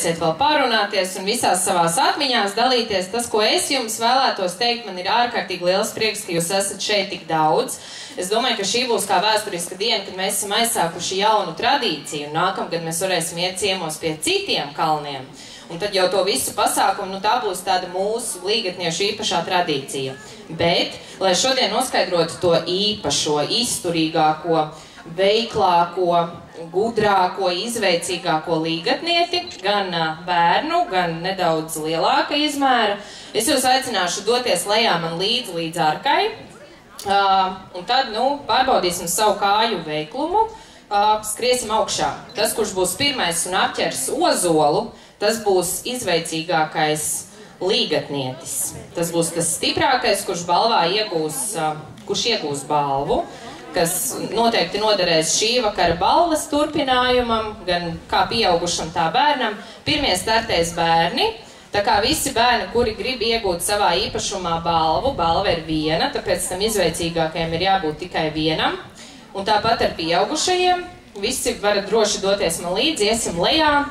Vēl parunāties un visās savās atmiņās dalīties. Tas, ko es jums vēlētos teikt, man ir ārkārtīgi liels prieks, ka jūs esat šeit tik daudz. Es domāju, ka šī būs kā vēsturiska diena, kad mēs esam aizsākuši jaunu tradīciju. Nākamgad mēs varēsim iet ciemos pie citiem kalniem. Un tad jau to visu pasākumu, tā būs tāda mūsu līgatniešu īpašā tradīcija. Bet, lai šodien noskaidrotu to īpašo, izturīgāko, veiklāko, gudrāko, izveicīgāko līgatnieti, gan bērnu, gan nedaudz lielāka izmēra, es jūs aicināšu doties lejā man līdz ārkai, un tad, pārbaudīsim savu kāju veiklumu, skriesim augšā. Tas, kurš būs pirmais un apķers ozolu, tas būs izveicīgākais līgatnietis. Tas būs tas stiprākais, kurš iegūs balvu, kas noteikti noderēs šī vakara balvas turpinājumam, gan kā pieaugušam, tā bērnam. Pirmie startēs bērni, tā kā visi bērni, kuri grib iegūt savā īpašumā balvu, balva ir viena, tāpēc tam izveicīgākajam ir jābūt tikai vienam. Un tāpat ar pieaugušajiem, visi varat droši doties man līdzi, iesim lejā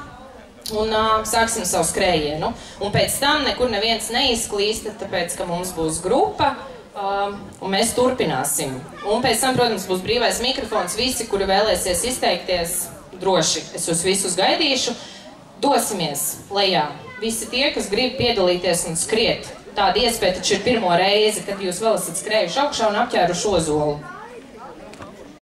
un sāksim savu skrējienu. Un pēc tam nekur neviens neizklīst, tāpēc, ka mums būs grupa, un mēs turpināsim. Un pēc tam, protams, būs brīvais mikrofons. Visi, kuri vēlēsies izteikties, droši es jūs visus gaidīšu. Dosimies lejā. Visi tie, kas grib piedalīties un skriet. Tāda iespēja taču ir pirmo reizi, kad jūs vēl esat skrējuši augšā un apķēruši ozolu.